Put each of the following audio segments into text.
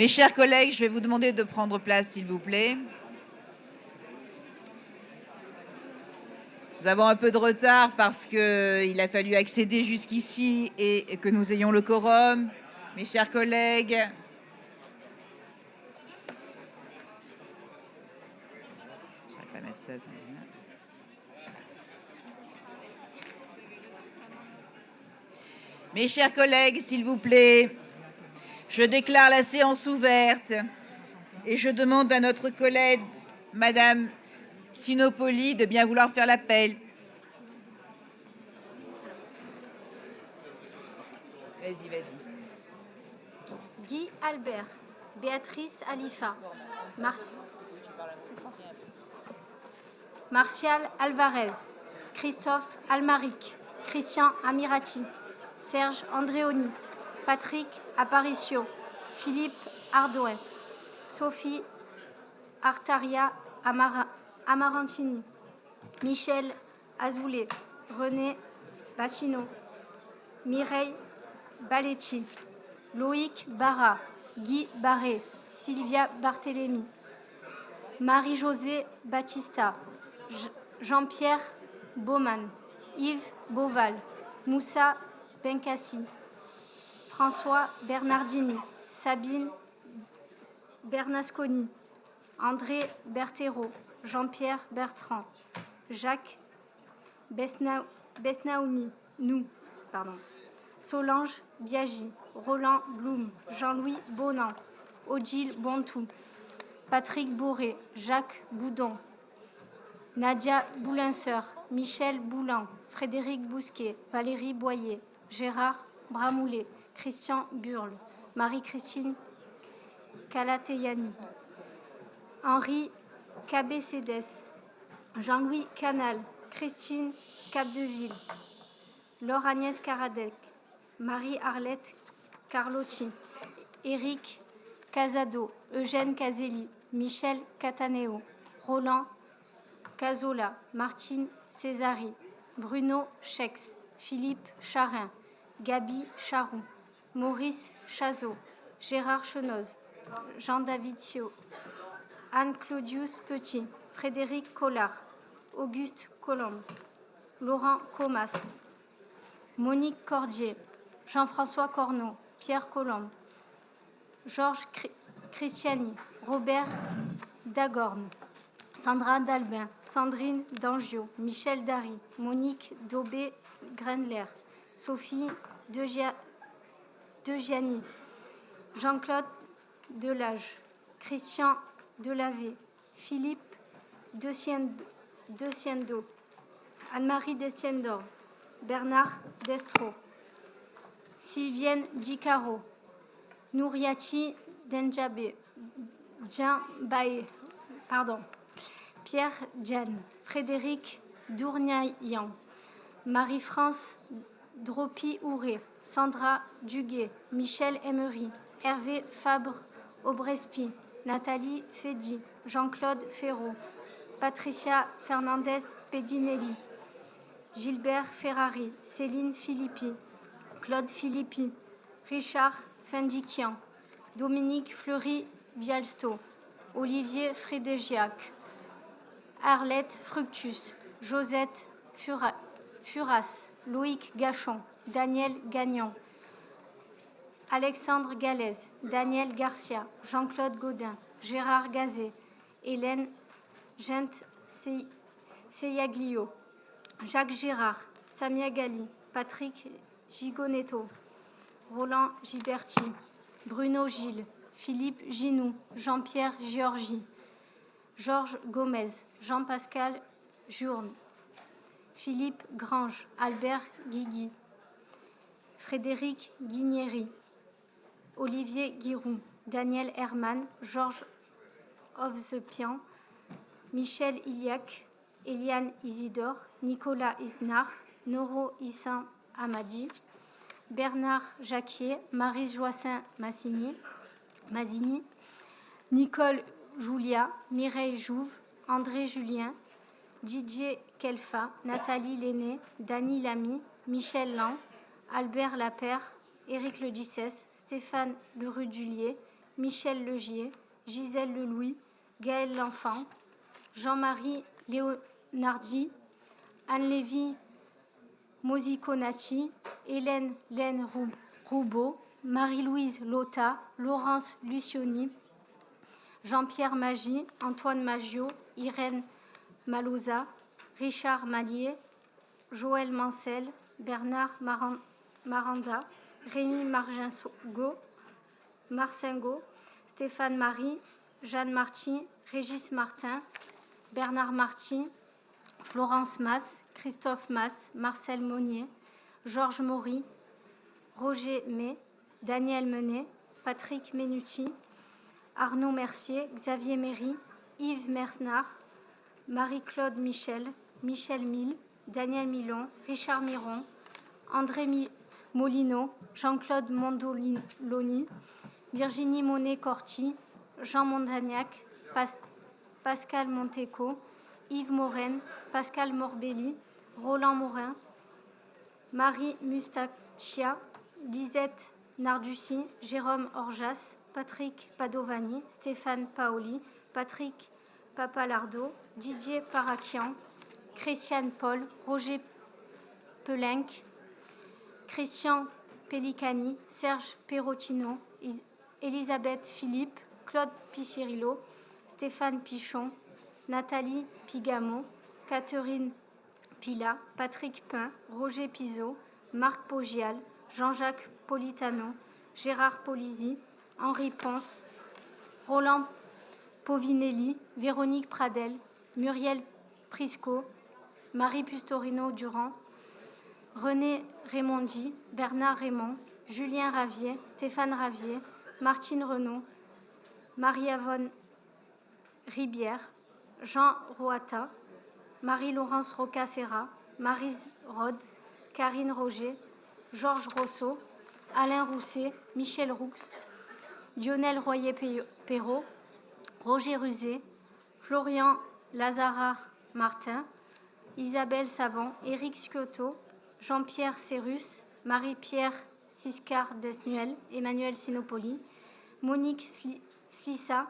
Mes chers collègues, je vais vous demander de prendre place, s'il vous plaît. Nous avons un peu de retard parce qu'il a fallu accéder jusqu'ici et que nous ayons le quorum. Mes chers collègues, je n'arrive pas à mettre ça. Mes chers collègues, s'il vous plaît, je déclare la séance ouverte et je demande à notre collègue, Madame Sinopoli, de bien vouloir faire l'appel. Vas-y. Guy Albert, Béatrice Alifa, Martial Alvarez, Christophe Almaric, Christian Amirati, Serge Andréoni, Patrick Aparicio, Philippe Ardouin, Sophie Artaria Amarantini, Michel Azoulay, René Bacchino, Mireille Baletti, Loïc Barra, Guy Barré, Sylvia Barthélémy, Marie-Josée Battista, Jean-Pierre Baumann, Yves Beauval, Moussa Benkassi, François Bernardini, Sabine Bernasconi, André Berthéraud, Jean-Pierre Bertrand, Jacques Besnaouni, Solange Biagi, Roland Blum, Jean-Louis Bonan, Odile Bontou, Patrick Boré, Jacques Boudon, Nadia Boulinseur, Michel Boulan, Frédéric Bousquet, Valérie Boyer, Gérard Bramoulet, Christian Burle, Marie-Christine Calateyani, Henri Cabecedes, Jean-Louis Canal, Christine Capdeville, Laure Agnès Caradec, Marie-Arlette Carlotti, Éric Casado, Eugène Caselli, Michel Cataneo, Roland Cazola, Martine Césari, Bruno Chex, Philippe Charin, Gabi Charroux, Maurice Chazot, Gérard Chenoz, Jean-David Thiot, Anne-Claudius Petit, Frédéric Collard, Auguste Colombe, Laurent Comas, Monique Cordier, Jean-François Corneau, Pierre Colombe, Georges Christiani, Robert Dagorne, Sandra Dalbin, Sandrine Dangiot, Michel Dary, Monique Daubé-Grenler, Sophie Degiani, Jean-Claude Delage, Christian Delavé, Philippe Desiendo, Anne-Marie Destiendor, Bernard Destro, Sylvienne Dicaro, Nouriati Denjabé, Pierre Diane, Frédéric Dournayan, Marie-France Dropi-Ouré, Sandra Duguet, Michel Emery, Hervé Fabre-Aubrespi, Nathalie Fédy, Jean-Claude Ferraud, Patricia Fernandez Pedinelli, Gilbert Ferrari, Céline Philippi, Claude Philippi, Richard Fendiquian, Dominique Fleury-Bialsto, Olivier Frédégiac, Arlette Fructus, Josette Furas, Loïc Gachon, Daniel Gagnon, Alexandre Galaise, Daniel Garcia, Jean-Claude Gaudin, Gérard Gazet, Hélène Gent Seyaglio, Jacques Girard, Samia Gali, Patrick Gigonetto, Roland Giberti, Bruno Gilles, Philippe Ginoux, Jean-Pierre Giorgi, Georges Gomez, Jean-Pascal Journe, Philippe Grange, Albert Guigui, Frédéric Guignéry, Olivier Guiroux, Daniel Herman, Georges Ovzepian, Michel Iliac, Eliane Isidore, Nicolas Isnar, Noro Issan Amadi, Bernard Jacquier, Marie Joissin Mazini, Nicole Julia, Mireille Jouve, André Julien, Didier Kelfa, Nathalie Lenné, Dany Lamy, Michel Lang, Albert Lapère, Éric Le Dissès, Stéphane Lerudulier, Michel Legier, Gisèle Lelouis, Gaël L'Enfant, Jean-Marie Léonardi, Anne-Lévy Mosiconati, Hélène Laine Roubaud, Marie-Louise Lotta, Laurence Lucioni, Jean-Pierre Magie, Antoine Maggio, Irène Maloza, Richard Mallier, Joël Mancel, Bernard Maranda, Rémi Marcingo, Stéphane Marie, Jeanne Marty, Régis Martin, Bernard Marty, Florence Masse, Christophe Masse, Marcel Monnier, Georges Maury, Roger May, Daniel Menet, Patrick Menuti, Arnaud Mercier, Xavier Méry, Yves Mersnard, Marie-Claude Michel, Michel Mille, Daniel Milon, Richard Miron, André Molino, Jean-Claude Mondoloni, Virginie Monet-Corti, Jean Montagnac, Pascal Monteco, Yves Morène, Pascal Morbelli, Roland Morin, Marie Mustachia, Lisette Narducci, Jérôme Orjas, Patrick Padovani, Stéphane Paoli, Patrick Papalardo, Didier Parakian, Christiane Paul, Roger Pelenc, Christian Pellicani, Serge Perrotino, Elisabeth Philippe, Claude Picirillo, Stéphane Pichon, Nathalie Pigamo, Catherine Pila, Patrick Pin, Roger Pizot, Marc Pogial, Jean-Jacques Politano, Gérard Polisi, Henri Ponce, Roland Povinelli, Véronique Pradel, Muriel Prisco, Marie Pustorino-Durand, René Raymondi, Bernard Raymond, Julien Ravier, Stéphane Ravier, Martine Renaud, Marie-Yvonne Ribière, Jean Roata, Marie-Laurence Rocca-Serra, Maryse Rode, Karine Roger, Georges Rousseau, Alain Rousset, Michel Roux, Lionel Royer-Perrault, Roger Ruzet, Florian Lazarard-Martin, Isabelle Savant, Éric Scioto, Jean-Pierre Cérus, Marie-Pierre Siscard-Desnuel, Emmanuel Sinopoli, Monique Slissa,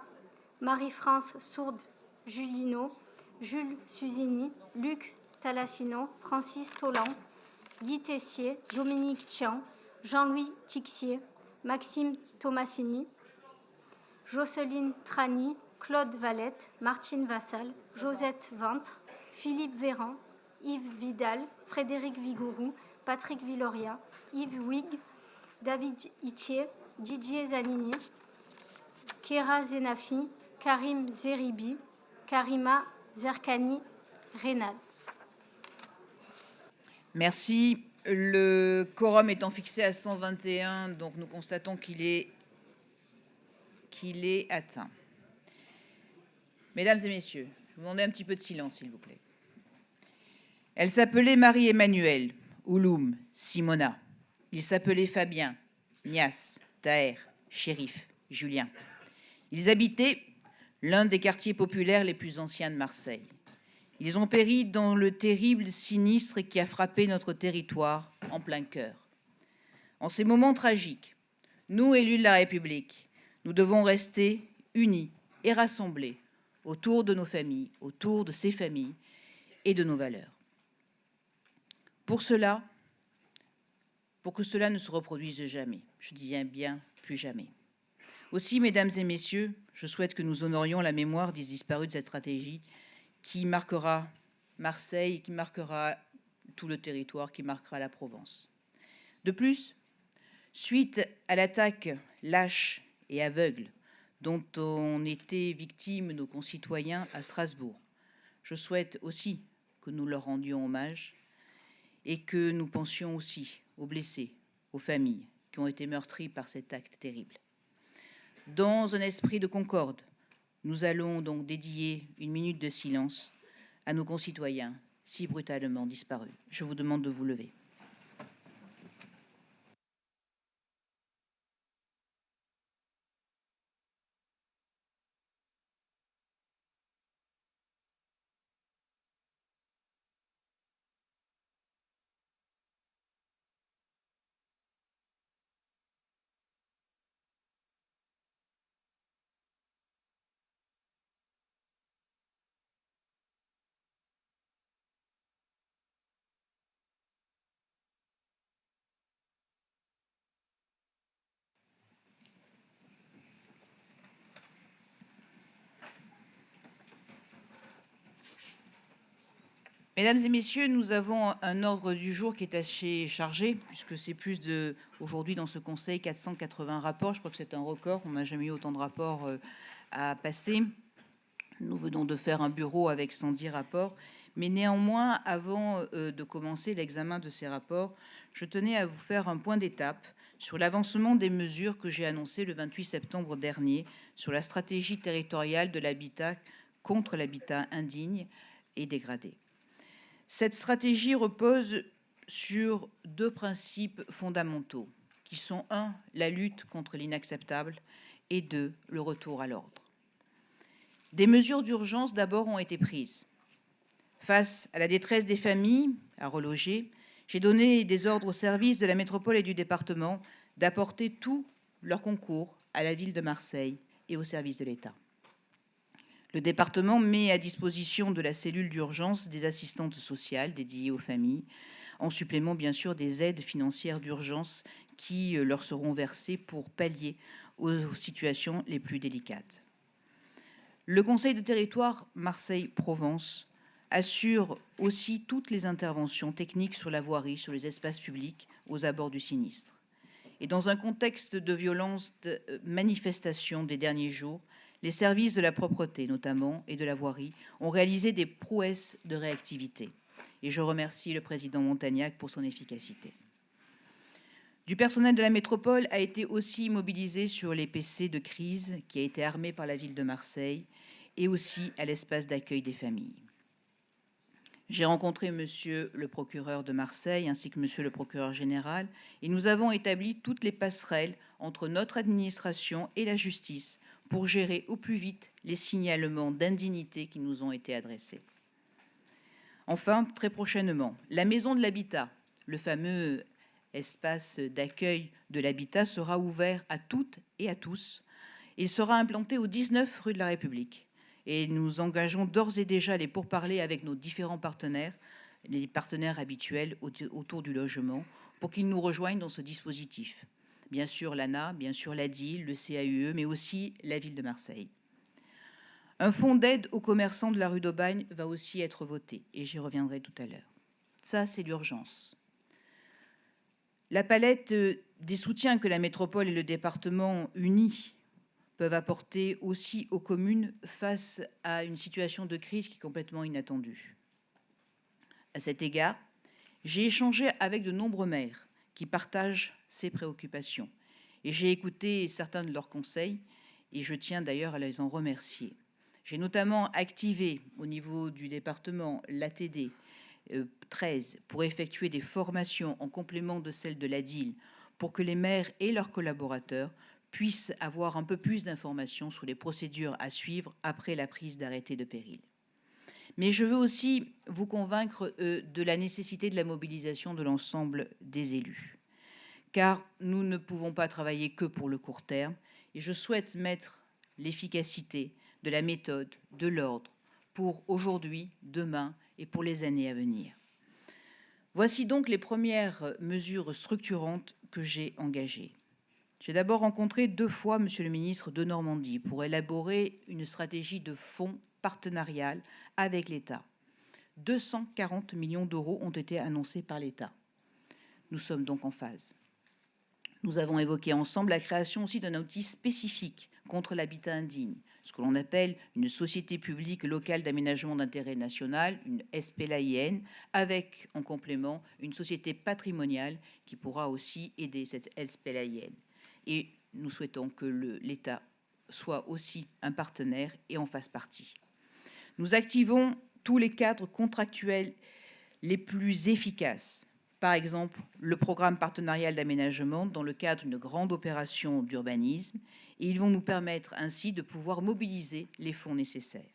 Marie-France Sourde-Julino, Jules Suzini, Luc Talassino, Francis Tollan, Guy Tessier, Dominique Tian, Jean-Louis Tixier, Maxime Tomassini, Jocelyne Trani, Claude Valette, Martine Vassal, Josette Ventre, Philippe Véran, Yves Vidal, Frédéric Vigourou, Patrick Villoria, Yves Huyghe, David Itier, Didier Zanini, Kéra Zenafi, Karim Zeribi, Karima Zerkani, Rénal. Merci. Le quorum étant fixé à 121, donc nous constatons qu'il est atteint. Mesdames et messieurs, je vous demande un petit peu de silence, s'il vous plaît. Elle s'appelait Marie-Emmanuelle, Ouloum, Simona. Il s'appelait Fabien, Nias, Taher, Chérif, Julien. Ils habitaient l'un des quartiers populaires les plus anciens de Marseille. Ils ont péri dans le terrible sinistre qui a frappé notre territoire en plein cœur. En ces moments tragiques, nous, élus de la République, nous devons rester unis et rassemblés autour de nos familles, autour de ces familles et de nos valeurs. Pour que cela ne se reproduise jamais, je dis bien plus jamais. Aussi, mesdames et messieurs, je souhaite que nous honorions la mémoire des disparus de cette stratégie qui marquera Marseille, qui marquera tout le territoire, qui marquera la Provence. De plus, suite à l'attaque lâche et aveugle dont ont été victimes nos concitoyens à Strasbourg, je souhaite aussi que nous leur rendions hommage et que nous pensions aussi aux blessés, aux familles qui ont été meurtries par cet acte terrible. Dans un esprit de concorde, nous allons donc dédier une minute de silence à nos concitoyens si brutalement disparus. Je vous demande de vous lever. Mesdames et messieurs, nous avons un ordre du jour qui est assez chargé, puisque c'est plus de, aujourd'hui dans ce conseil, 480 rapports. Je crois que c'est un record. On n'a jamais eu autant de rapports à passer. Nous venons de faire un bureau avec 110 rapports. Mais néanmoins, avant de commencer l'examen de ces rapports, je tenais à vous faire un point d'étape sur l'avancement des mesures que j'ai annoncées le 28 septembre dernier sur la stratégie territoriale de l'habitat contre l'habitat indigne et dégradé. Cette stratégie repose sur deux principes fondamentaux, qui sont 1, la lutte contre l'inacceptable, et 2, le retour à l'ordre. Des mesures d'urgence d'abord ont été prises. Face à la détresse des familles à reloger, j'ai donné des ordres aux services de la métropole et du département d'apporter tout leur concours à la ville de Marseille et aux services de l'État. Le département met à disposition de la cellule d'urgence des assistantes sociales dédiées aux familles, en supplément bien sûr des aides financières d'urgence qui leur seront versées pour pallier aux situations les plus délicates. Le Conseil de territoire Marseille-Provence assure aussi toutes les interventions techniques sur la voirie, sur les espaces publics, aux abords du sinistre. Et dans un contexte de violence, de manifestation des derniers jours, les services de la propreté, notamment, et de la voirie, ont réalisé des prouesses de réactivité. Et je remercie le président Montagnac pour son efficacité. Du personnel de la métropole a été aussi mobilisé sur les PC de crise qui a été armé par la ville de Marseille et aussi à l'espace d'accueil des familles. J'ai rencontré monsieur le procureur de Marseille ainsi que monsieur le procureur général et nous avons établi toutes les passerelles entre notre administration et la justice pour gérer au plus vite les signalements d'indignité qui nous ont été adressés. Enfin, très prochainement, la maison de l'habitat, le fameux espace d'accueil de l'habitat, sera ouvert à toutes et à tous. Il sera implanté au 19 rue de la République. Et nous engageons d'ores et déjà les pourparlers avec nos différents partenaires, les partenaires habituels autour du logement, pour qu'ils nous rejoignent dans ce dispositif. Bien sûr l'ANA, bien sûr l'ADIL, le CAUE, mais aussi la ville de Marseille. Un fonds d'aide aux commerçants de la rue d'Aubagne va aussi être voté, et j'y reviendrai tout à l'heure. Ça, c'est l'urgence. La palette des soutiens que la métropole et le département unis peuvent apporter aussi aux communes face à une situation de crise qui est complètement inattendue. À cet égard, j'ai échangé avec de nombreux maires qui partagent ces préoccupations et j'ai écouté certains de leurs conseils et je tiens d'ailleurs à les en remercier. J'ai notamment activé au niveau du département l'ATD 13 pour effectuer des formations en complément de celles de l'ADIL pour que les maires et leurs collaborateurs puissent avoir un peu plus d'informations sur les procédures à suivre après la prise d'arrêté de péril. Mais je veux aussi vous convaincre de la nécessité de la mobilisation de l'ensemble des élus, car nous ne pouvons pas travailler que pour le court terme, et je souhaite mettre l'efficacité de la méthode, de l'ordre, pour aujourd'hui, demain et pour les années à venir. Voici donc les premières mesures structurantes que j'ai engagées. J'ai d'abord rencontré 2 fois monsieur le ministre de Normandie pour élaborer une stratégie de fonds partenariale avec l'État. 240 millions d'euros ont été annoncés par l'État. Nous sommes donc en phase. Nous avons évoqué ensemble la création aussi d'un outil spécifique contre l'habitat indigne, ce que l'on appelle une société publique locale d'aménagement d'intérêt national, une SPLAIN, avec en complément une société patrimoniale qui pourra aussi aider cette SPLAIN. Et nous souhaitons que l'État soit aussi un partenaire et en fasse partie. Nous activons tous les cadres contractuels les plus efficaces. Par exemple, le programme partenarial d'aménagement dans le cadre d'une grande opération d'urbanisme, et ils vont nous permettre ainsi de pouvoir mobiliser les fonds nécessaires.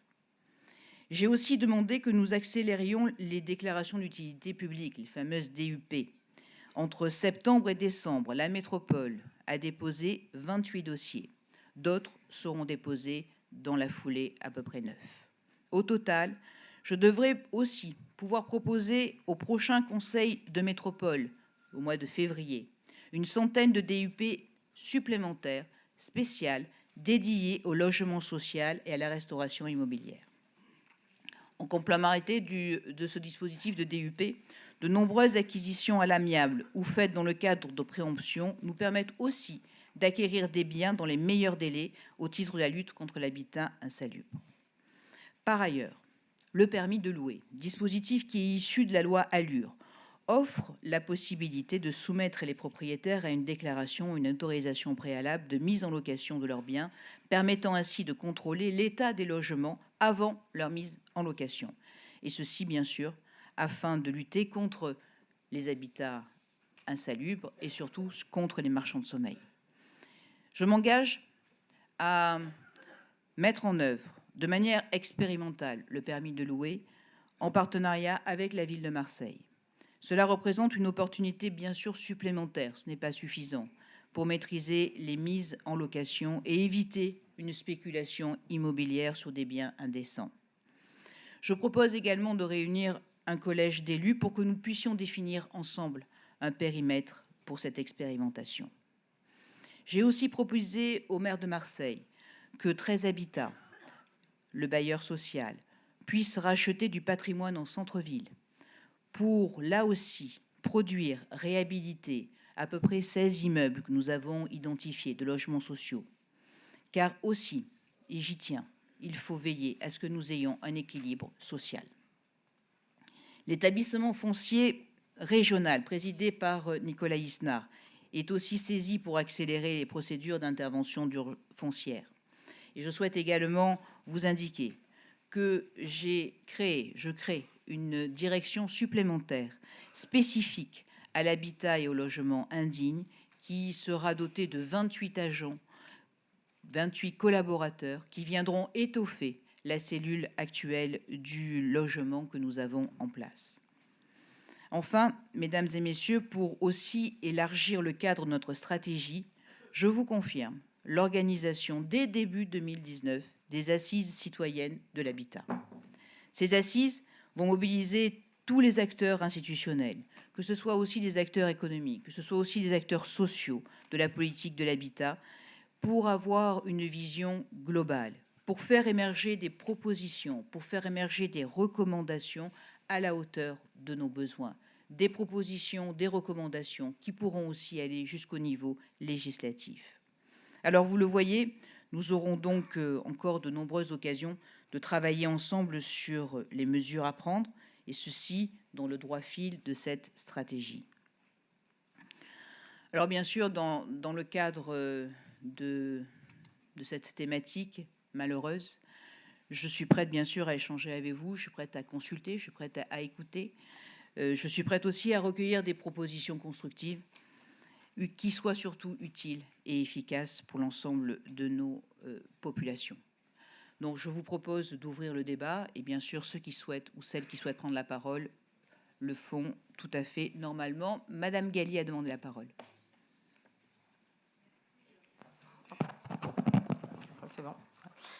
J'ai aussi demandé que nous accélérions les déclarations d'utilité publique, les fameuses DUP. Entre septembre et décembre, la métropole a déposé 28 dossiers. D'autres seront déposés dans la foulée, à peu près 9. Au total, je devrais aussi pouvoir proposer au prochain conseil de métropole, au mois de février, une centaine de DUP supplémentaires, spéciales, dédiées au logement social et à la restauration immobilière. En complémentarité de ce dispositif de DUP, de nombreuses acquisitions à l'amiable ou faites dans le cadre de préemption nous permettent aussi d'acquérir des biens dans les meilleurs délais au titre de la lutte contre l'habitat insalubre. Par ailleurs, le permis de louer, dispositif qui est issu de la loi ALUR, offre la possibilité de soumettre les propriétaires à une déclaration ou une autorisation préalable de mise en location de leurs biens, permettant ainsi de contrôler l'état des logements avant leur mise en location. Et ceci, bien sûr, afin de lutter contre les habitats insalubres et surtout contre les marchands de sommeil. Je m'engage à mettre en œuvre de manière expérimentale le permis de louer en partenariat avec la ville de Marseille. Cela représente une opportunité bien sûr supplémentaire, ce n'est pas suffisant, pour maîtriser les mises en location et éviter une spéculation immobilière sur des biens indécents. Je propose également de réunir un collège d'élus pour que nous puissions définir ensemble un périmètre pour cette expérimentation. J'ai aussi proposé au maire de Marseille que 13 Habitat, le bailleur social, puisse racheter du patrimoine en centre-ville pour, là aussi, produire, réhabiliter à peu près 16 immeubles que nous avons identifiés de logements sociaux. Car aussi, et j'y tiens, il faut veiller à ce que nous ayons un équilibre social. L'établissement foncier régional, présidé par Nicolas Isnard, est aussi saisi pour accélérer les procédures d'intervention foncière. Et je souhaite également vous indiquer que je crée une direction supplémentaire spécifique à l'habitat et au logement indigne qui sera dotée de 28 agents, 28 collaborateurs qui viendront étoffer la cellule actuelle du logement que nous avons en place. Enfin, mesdames et messieurs, pour aussi élargir le cadre de notre stratégie, je vous confirme l'organisation dès début 2019 des assises citoyennes de l'habitat. Ces assises vont mobiliser tous les acteurs institutionnels, que ce soit aussi des acteurs économiques, que ce soit aussi des acteurs sociaux de la politique de l'habitat, pour avoir une vision globale, pour faire émerger des propositions, pour faire émerger des recommandations à la hauteur de nos besoins, des propositions, des recommandations qui pourront aussi aller jusqu'au niveau législatif. Alors vous le voyez, nous aurons donc encore de nombreuses occasions de travailler ensemble sur les mesures à prendre, et ceci dans le droit fil de cette stratégie. Alors bien sûr, dans le cadre de cette thématique malheureuse, je suis prête bien sûr à échanger avec vous, je suis prête à consulter, je suis prête à écouter, je suis prête aussi à recueillir des propositions constructives qui soient surtout utiles et efficaces pour l'ensemble de nos populations. Donc je vous propose d'ouvrir le débat et bien sûr ceux qui souhaitent ou celles qui souhaitent prendre la parole le font tout à fait normalement. Madame Galli a demandé la parole. C'est bon.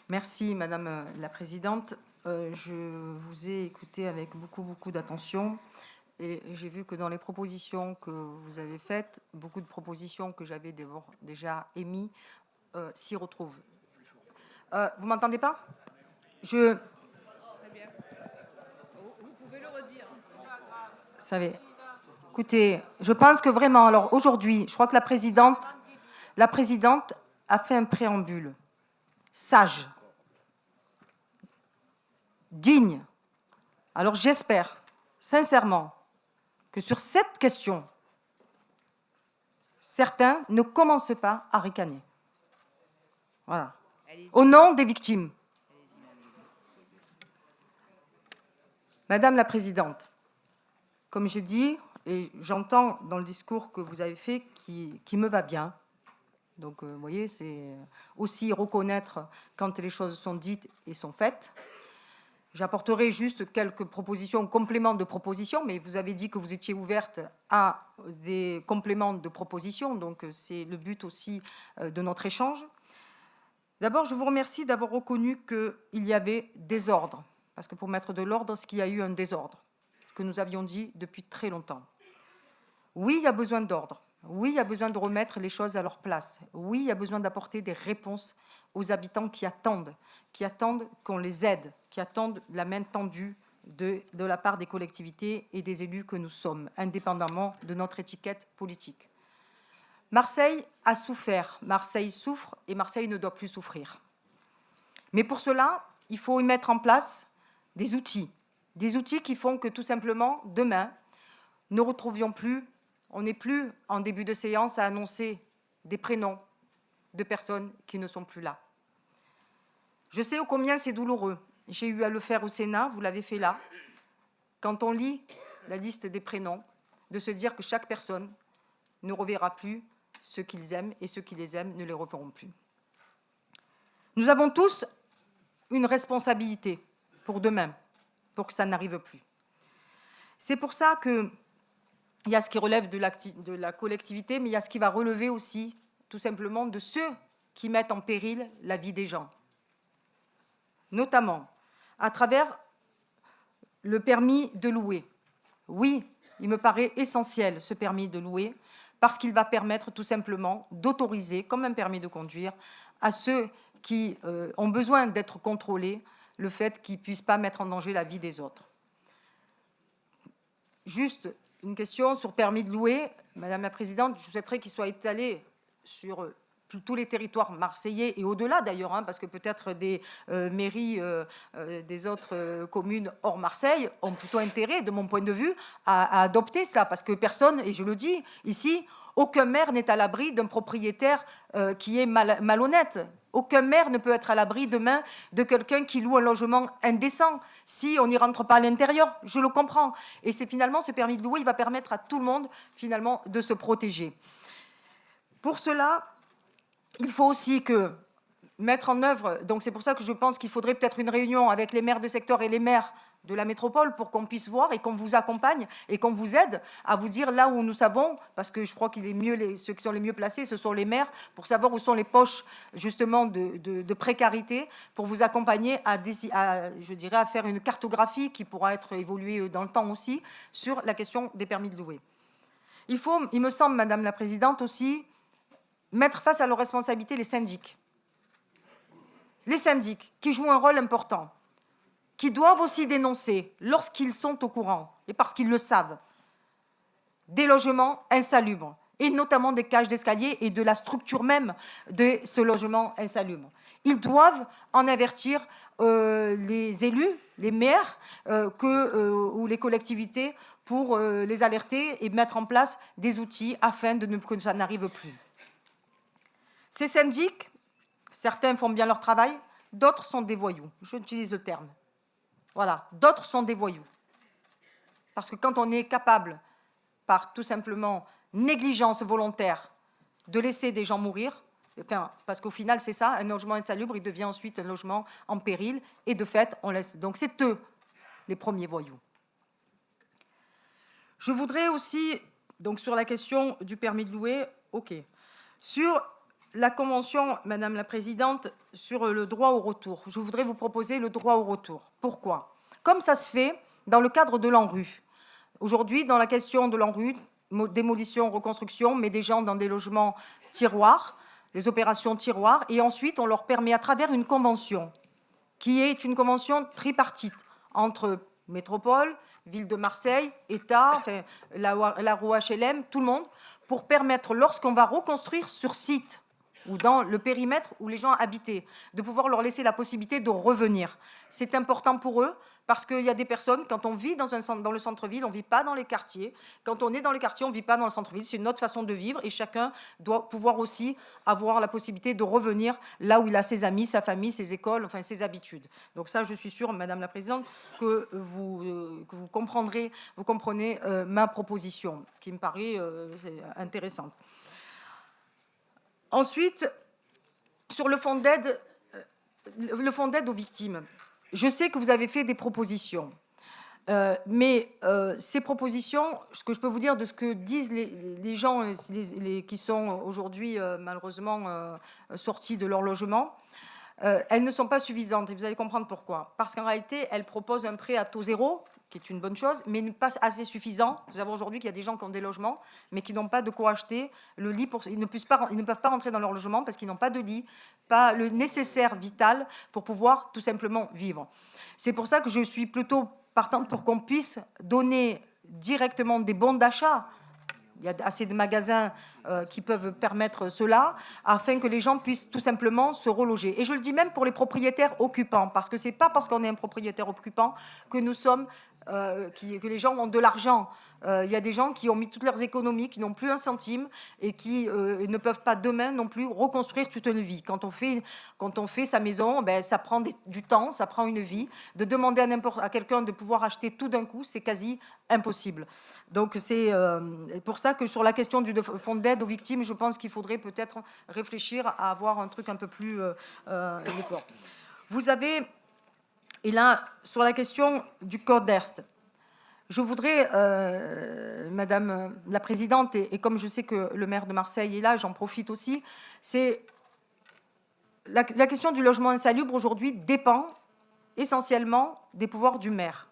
Merci Madame la Présidente. Je vous ai écouté avec beaucoup d'attention et j'ai vu que dans les propositions que vous avez faites, beaucoup de propositions que j'avais déjà émises s'y retrouvent. Vous m'entendez pas? Très bien. Vous pouvez le redire. Vous savez, écoutez, je pense que vraiment, alors aujourd'hui, je crois que la présidente a fait un préambule sage, digne. Alors j'espère sincèrement que sur cette question, certains ne commencent pas à ricaner. Voilà. Au nom des victimes. Madame la Présidente, comme je dis, et j'entends dans le discours que vous avez fait qui me va bien, donc vous voyez, c'est aussi reconnaître quand les choses sont dites et sont faites. J'apporterai juste quelques propositions, compléments de propositions, mais vous avez dit que vous étiez ouverte à des compléments de propositions, donc c'est le but aussi de notre échange. D'abord, je vous remercie d'avoir reconnu qu'il y avait désordre, parce que pour mettre de l'ordre, c'est qu'il y a eu un désordre, ce que nous avions dit depuis très longtemps. Oui, il y a besoin d'ordre. Oui, il y a besoin de remettre les choses à leur place. Oui, il y a besoin d'apporter des réponses aux habitants qui attendent qu'on les aide, qui attendent la main tendue de la part des collectivités et des élus que nous sommes, indépendamment de notre étiquette politique. Marseille a souffert, Marseille souffre et Marseille ne doit plus souffrir. Mais pour cela, il faut y mettre en place des outils qui font que tout simplement, demain, ne retrouvions plus, on n'est plus en début de séance à annoncer des prénoms de personnes qui ne sont plus là. Je sais ô combien c'est douloureux. J'ai eu à le faire au Sénat, vous l'avez fait là. Quand on lit la liste des prénoms, de se dire que chaque personne ne reverra plus ceux qu'ils aiment et ceux qui les aiment ne les reverront plus. Nous avons tous une responsabilité pour demain, pour que ça n'arrive plus. C'est pour ça qu'il y a ce qui relève de la collectivité, mais il y a ce qui va relever aussi, tout simplement, de ceux qui mettent en péril la vie des gens. Notamment à travers le permis de louer. Oui, il me paraît essentiel, ce permis de louer, parce qu'il va permettre tout simplement d'autoriser, comme un permis de conduire, à ceux qui ont besoin d'être contrôlés, le fait qu'ils ne puissent pas mettre en danger la vie des autres. Juste une question sur permis de louer. Madame la Présidente, je souhaiterais qu'il soit étalé sur tous les territoires marseillais et au-delà d'ailleurs, parce que peut-être des mairies des autres communes hors Marseille ont plutôt intérêt, de mon point de vue, à adopter cela, parce que personne, et je le dis ici, aucun maire n'est à l'abri d'un propriétaire qui est malhonnête. Aucun maire ne peut être à l'abri demain de quelqu'un qui loue un logement indécent. Si on n'y rentre pas à l'intérieur, je le comprends. Et c'est finalement ce permis de louer, il va permettre à tout le monde finalement de se protéger. Pour cela, il faut aussi mettre en œuvre, donc c'est pour ça que je pense qu'il faudrait peut-être une réunion avec les maires de secteur et les maires de la métropole pour qu'on puisse voir et qu'on vous accompagne et qu'on vous aide à vous dire là où nous savons, parce que je crois qu'il est mieux, ceux qui sont les mieux placés, ce sont les maires, pour savoir où sont les poches justement de précarité, pour vous accompagner je dirais, à faire une cartographie qui pourra être évoluée dans le temps aussi sur la question des permis de louer. Il faut, il me semble, Madame la Présidente, aussi mettre face à leurs responsabilités les syndics. Les syndics qui jouent un rôle important, qui doivent aussi dénoncer, lorsqu'ils sont au courant, et parce qu'ils le savent, des logements insalubres, et notamment des cages d'escalier et de la structure même de ce logement insalubre. Ils doivent en avertir les élus, les maires ou les collectivités pour les alerter et mettre en place des outils afin que ça n'arrive plus. Ces syndics, certains font bien leur travail, d'autres sont des voyous. J'utilise le terme. Voilà, d'autres sont des voyous. Parce que quand on est capable, par tout simplement négligence volontaire, de laisser des gens mourir, enfin, parce qu'au final, c'est ça, un logement insalubre, il devient ensuite un logement en péril, et de fait, on laisse. Donc c'est eux, les premiers voyous. Je voudrais aussi, donc sur la question du permis de louer, OK. Sur la Convention, Madame la Présidente, sur le droit au retour. Je voudrais vous proposer le droit au retour. Pourquoi? Comme ça se fait dans le cadre de l'ANRU. Aujourd'hui, dans la question de l'ANRU, démolition, reconstruction, met des gens dans des logements tiroirs, des opérations tiroirs, et ensuite on leur permet à travers une convention, qui est une convention tripartite entre métropole, ville de Marseille, État, enfin, la roue HLM, tout le monde, pour permettre, lorsqu'on va reconstruire sur site, ou dans le périmètre où les gens habitaient, de pouvoir leur laisser la possibilité de revenir. C'est important pour eux, parce qu'il y a des personnes, quand on vit dans le centre-ville, on ne vit pas dans les quartiers. Quand on est dans les quartiers, on ne vit pas dans le centre-ville. C'est une autre façon de vivre et chacun doit pouvoir aussi avoir la possibilité de revenir là où il a ses amis, sa famille, ses écoles, enfin ses habitudes. Donc ça, je suis sûre, Madame la Présidente, que vous comprendrez, vous comprenez ma proposition, qui me paraît intéressante. Ensuite, sur le fonds d'aide aux victimes, je sais que vous avez fait des propositions, mais ces propositions, ce que je peux vous dire de ce que disent les gens qui sont aujourd'hui malheureusement sortis de leur logement, elles ne sont pas suffisantes et vous allez comprendre pourquoi. Parce qu'en réalité, elles proposent un prêt à taux zéro qui est une bonne chose, mais pas assez suffisant. Nous savons aujourd'hui qu'il y a des gens qui ont des logements, mais qui n'ont pas de quoi acheter le lit. Ils ne peuvent pas rentrer dans leur logement parce qu'ils n'ont pas de lit, pas le nécessaire vital pour pouvoir tout simplement vivre. C'est pour ça que je suis plutôt partante pour qu'on puisse donner directement des bons d'achat. Il y a assez de magasins qui peuvent permettre cela, afin que les gens puissent tout simplement se reloger. Et je le dis même pour les propriétaires occupants, parce que ce n'est pas parce qu'on est un propriétaire occupant que nous sommes, que les gens ont de l'argent. Il y a des gens qui ont mis toutes leurs économies, qui n'ont plus un centime et qui ne peuvent pas demain non plus reconstruire toute une vie. Quand on fait sa maison, ben, ça prend du temps, ça prend une vie. De demander à quelqu'un de pouvoir acheter tout d'un coup, c'est quasi impossible. Donc c'est pour ça que sur la question du fonds d'aide aux victimes, je pense qu'il faudrait peut-être réfléchir à avoir un truc un peu plus fort. Vous avez, et là, sur la question du code d'Erst, je voudrais, Madame la Présidente, et comme je sais que le maire de Marseille est là, j'en profite aussi, c'est la question du logement insalubre aujourd'hui dépend essentiellement des pouvoirs du maire.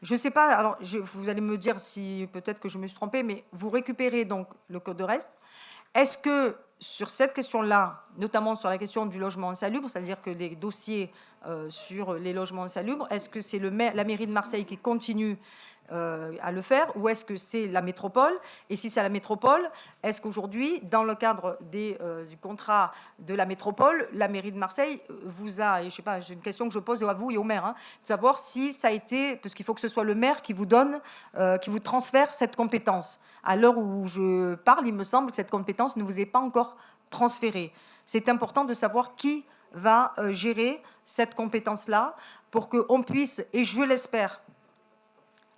Je ne sais pas, alors vous allez me dire si peut-être que je me suis trompée, mais vous récupérez donc le code d'Erst. Est-ce que sur cette question-là, notamment sur la question du logement insalubre, c'est-à-dire que les dossiers sur les logements insalubres, est-ce que c'est la mairie de Marseille qui continue à le faire, ou est-ce que c'est la métropole? Et si c'est la métropole, est-ce qu'aujourd'hui, dans le cadre du contrat de la métropole, la mairie de Marseille vous a, et je sais pas, j'ai une question que je pose à vous et au maire, de savoir si ça a été, parce qu'il faut que ce soit le maire qui vous donne, qui vous transfère cette compétence. À l'heure où je parle, il me semble que cette compétence ne vous est pas encore transférée. C'est important de savoir qui va gérer cette compétence-là pour qu'on puisse, et je l'espère,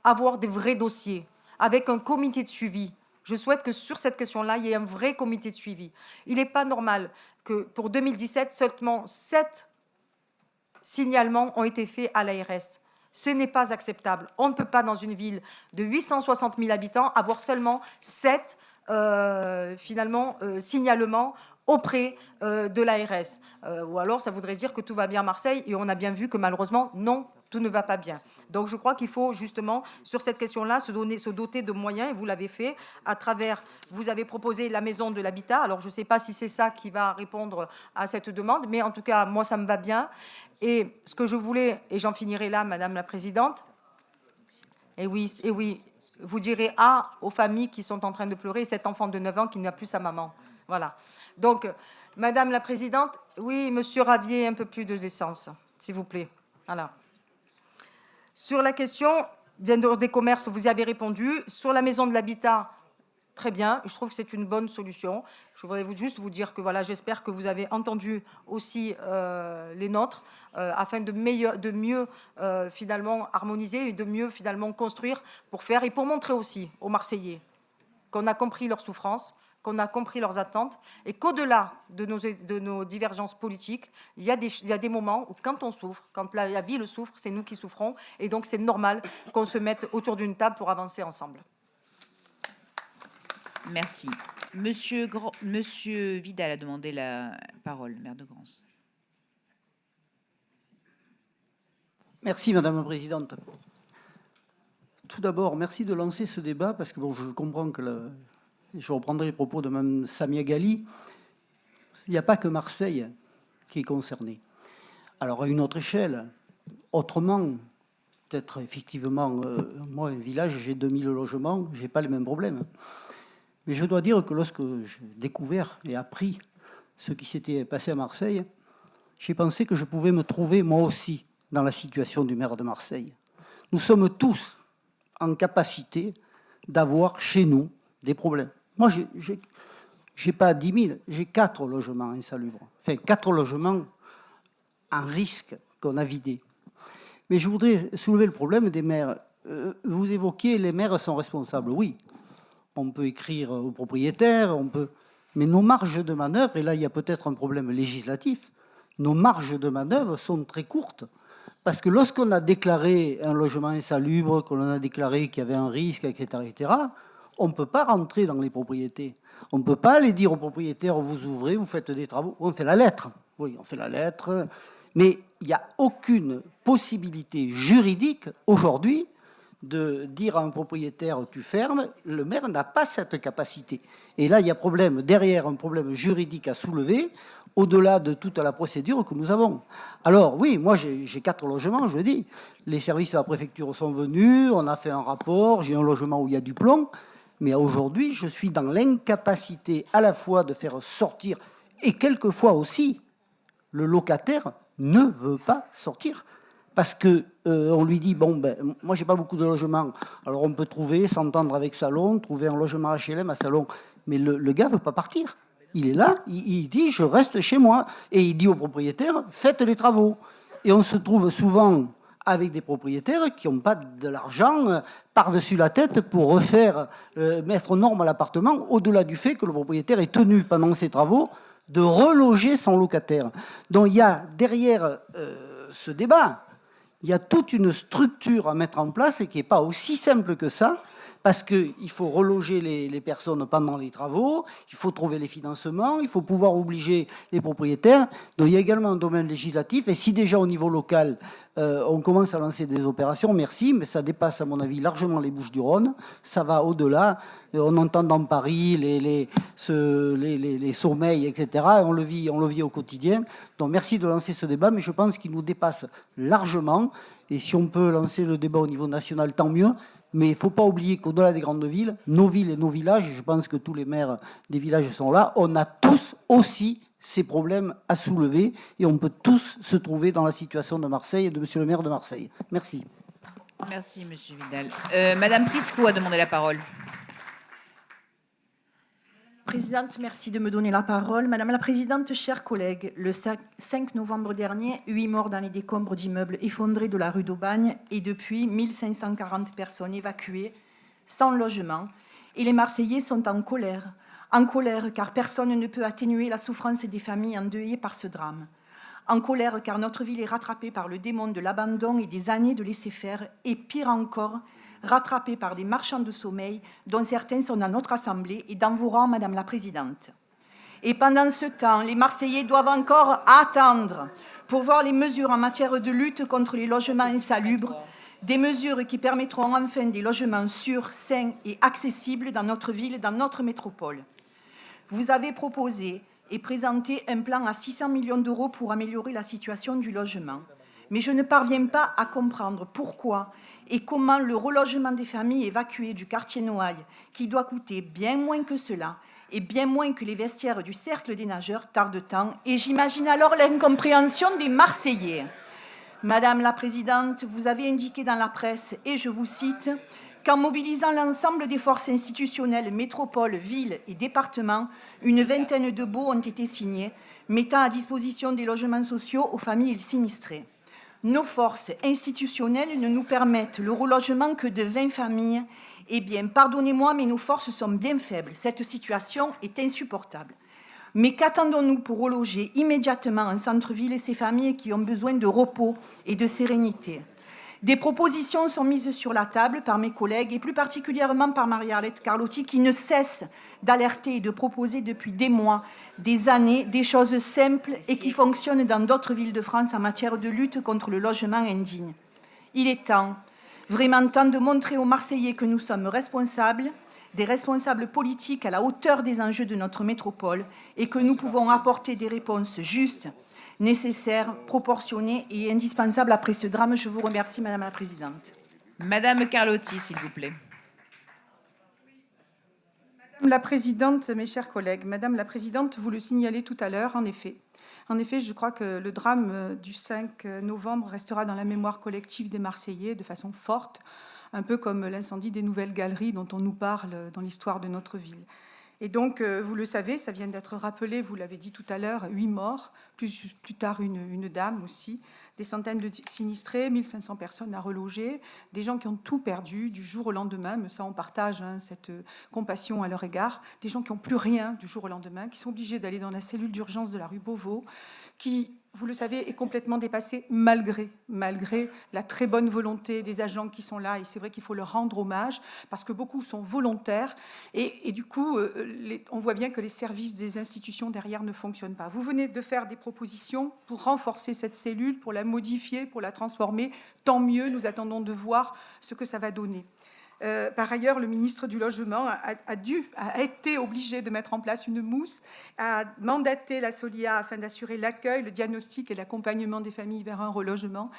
avoir des vrais dossiers avec un comité de suivi. Je souhaite que sur cette question-là, il y ait un vrai comité de suivi. Il n'est pas normal que pour 2017, seulement 7 signalements ont été faits à l'ARS. Ce n'est pas acceptable. On ne peut pas, dans une ville de 860 000 habitants, avoir seulement 7 signalements auprès de l'ARS. Ou alors, ça voudrait dire que tout va bien à Marseille, et on a bien vu que malheureusement, non, tout ne va pas bien. Donc je crois qu'il faut justement, sur cette question-là, se doter de moyens, et vous l'avez fait, à travers, vous avez proposé la maison de l'habitat. Alors je ne sais pas si c'est ça qui va répondre à cette demande, mais en tout cas, moi, ça me va bien. Et ce que je voulais, et j'en finirai là, Madame la Présidente, et oui, vous direz « Ah » aux familles qui sont en train de pleurer, cet enfant de 9 ans qui n'a plus sa maman. Voilà. Donc, Madame la Présidente, oui, Monsieur Ravier, un peu plus d'essence, s'il vous plaît. Voilà. Sur la question des commerces, vous y avez répondu. Sur la maison de l'habitat, très bien. Je trouve que c'est une bonne solution. Je voudrais juste vous dire que voilà, j'espère que vous avez entendu aussi les nôtres, afin de mieux finalement harmoniser et de mieux finalement construire pour faire et pour montrer aussi aux Marseillais qu'on a compris leurs souffrances, qu'on a compris leurs attentes, et qu'au-delà de nos divergences politiques, il y a des moments où quand on souffre, quand la ville souffre, c'est nous qui souffrons, et donc c'est normal qu'on se mette autour d'une table pour avancer ensemble. Merci. Monsieur Vidal a demandé la parole, maire de Grance. Merci, Madame la Présidente. Tout d'abord, merci de lancer ce débat, parce que bon, je comprends que je reprendrai les propos de Mme Samia Ghali. Il n'y a pas que Marseille qui est concerné. Alors, à une autre échelle, autrement, peut-être effectivement, moi, un village, j'ai 2000 logements, je n'ai pas les mêmes problèmes. Mais je dois dire que lorsque j'ai découvert et appris ce qui s'était passé à Marseille, j'ai pensé que je pouvais me trouver, moi aussi, dans la situation du maire de Marseille. Nous sommes tous en capacité d'avoir chez nous des problèmes. Moi, je n'ai pas 10 000, j'ai 4 logements insalubres. Enfin, 4 logements en risque qu'on a vidés. Mais je voudrais soulever le problème des maires. Vous évoquiez les maires sont responsables. Oui, on peut écrire aux propriétaires, mais nos marges de manœuvre, et là il y a peut-être un problème législatif, nos marges de manœuvre sont très courtes. Parce que lorsqu'on a déclaré un logement insalubre, qu'on a déclaré qu'il y avait un risque, etc., on ne peut pas rentrer dans les propriétés. On ne peut pas aller dire aux propriétaires, vous ouvrez, vous faites des travaux. On fait la lettre. Oui, on fait la lettre. Mais il n'y a aucune possibilité juridique aujourd'hui de dire à un propriétaire tu fermes. Le maire n'a pas cette capacité. Et là, il y a problème derrière, un problème juridique à soulever, au-delà de toute la procédure que nous avons. Alors oui, moi j'ai 4 logements, je dis. Les services à la préfecture sont venus, on a fait un rapport, j'ai un logement où il y a du plomb. Mais aujourd'hui, je suis dans l'incapacité à la fois de faire sortir, et quelquefois aussi, le locataire ne veut pas sortir. Parce que on lui dit, bon, ben, moi, j'ai pas beaucoup de logements. Alors, on peut trouver, s'entendre avec Salon, trouver un logement HLM à Salon. Mais le gars veut pas partir. Il est là, il dit, je reste chez moi. Et il dit au propriétaire, faites les travaux. Et on se trouve souvent avec des propriétaires qui n'ont pas de l'argent par-dessus la tête pour refaire, mettre aux normes à l'appartement, au-delà du fait que le propriétaire est tenu pendant ses travaux de reloger son locataire. Donc il y a derrière ce débat, il y a toute une structure à mettre en place et qui n'est pas aussi simple que ça, parce qu'il faut reloger les personnes pendant les travaux, il faut trouver les financements, il faut pouvoir obliger les propriétaires. Donc il y a également un domaine législatif, et si déjà au niveau local, on commence à lancer des opérations, merci, mais ça dépasse à mon avis largement les Bouches-du-Rhône, ça va au-delà. On entend dans Paris les sommeils, etc. On le vit au quotidien. Donc merci de lancer ce débat, mais je pense qu'il nous dépasse largement. Et si on peut lancer le débat au niveau national, tant mieux. Mais il ne faut pas oublier qu'au-delà des grandes villes, nos villes et nos villages, je pense que tous les maires des villages sont là, on a tous aussi ces problèmes à soulever et on peut tous se trouver dans la situation de Marseille et de monsieur le maire de Marseille. Merci. Merci, monsieur Vidal. Madame Prisco a demandé la parole. Présidente, merci de me donner la parole. Madame la Présidente, chers collègues, le 5 novembre dernier, 8 morts dans les décombres d'immeubles effondrés de la rue d'Aubagne et depuis 1540 personnes évacuées sans logement. Et les Marseillais sont en colère car personne ne peut atténuer la souffrance des familles endeuillées par ce drame. En colère car notre ville est rattrapée par le démon de l'abandon et des années de laisser-faire et pire encore, rattrapés par des marchands de sommeil dont certains sont dans notre Assemblée et dans vos rangs, Madame la Présidente. Et pendant ce temps, les Marseillais doivent encore attendre pour voir les mesures en matière de lutte contre les logements insalubres, des mesures qui permettront enfin des logements sûrs, sains et accessibles dans notre ville, dans notre métropole. Vous avez proposé et présenté un plan à 600 millions d'euros pour améliorer la situation du logement. Mais je ne parviens pas à comprendre pourquoi et comment le relogement des familles évacuées du quartier Noailles, qui doit coûter bien moins que cela et bien moins que les vestiaires du Cercle des Nageurs, tarde tant, et j'imagine alors l'incompréhension des Marseillais. Madame la Présidente, vous avez indiqué dans la presse, et je vous cite, qu'en mobilisant l'ensemble des forces institutionnelles, métropoles, villes et départements, une vingtaine de baux ont été signés, mettant à disposition des logements sociaux aux familles sinistrées. Nos forces institutionnelles ne nous permettent le relogement que de 20 familles. Eh bien, pardonnez-moi, mais nos forces sont bien faibles. Cette situation est insupportable. Mais qu'attendons-nous pour reloger immédiatement en centre-ville ces familles qui ont besoin de repos et de sérénité ? Des propositions sont mises sur la table par mes collègues et plus particulièrement par Marie-Arlette Carlotti qui ne cesse d'alerter et de proposer depuis des mois, des années, des choses simples et qui fonctionnent dans d'autres villes de France en matière de lutte contre le logement indigne. Il est temps, vraiment temps de montrer aux Marseillais que nous sommes responsables, des responsables politiques à la hauteur des enjeux de notre métropole et que nous pouvons apporter des réponses justes, nécessaires, proportionnées et indispensables après ce drame. Je vous remercie, Madame la Présidente. Madame Carlotti, s'il vous plaît. Madame la Présidente, mes chers collègues, Madame la Présidente, vous le signalez tout à l'heure, en effet, je crois que le drame du 5 novembre restera dans la mémoire collective des Marseillais de façon forte, un peu comme l'incendie des Nouvelles Galeries dont on nous parle dans l'histoire de notre ville. Et donc, vous le savez, ça vient d'être rappelé, vous l'avez dit tout à l'heure, 8 morts, plus tard une dame aussi, des centaines de sinistrés, 1500 personnes à reloger, des gens qui ont tout perdu du jour au lendemain, mais ça on partage cette compassion à leur égard, des gens qui n'ont plus rien du jour au lendemain, qui sont obligés d'aller dans la cellule d'urgence de la rue Beauvau, qui, vous le savez, est complètement dépassée malgré la très bonne volonté des agents qui sont là, et c'est vrai qu'il faut leur rendre hommage, parce que beaucoup sont volontaires, et du coup, on voit bien que les services des institutions derrière ne fonctionnent pas. Vous venez de faire des propositions pour renforcer cette cellule, pour la modifier, pour la transformer. Tant mieux, nous attendons de voir ce que ça va donner. Par ailleurs, le ministre du Logement a été obligé de mettre en place une mousse, a mandaté la SOLIA afin d'assurer l'accueil, le diagnostic et l'accompagnement des familles vers un relogement.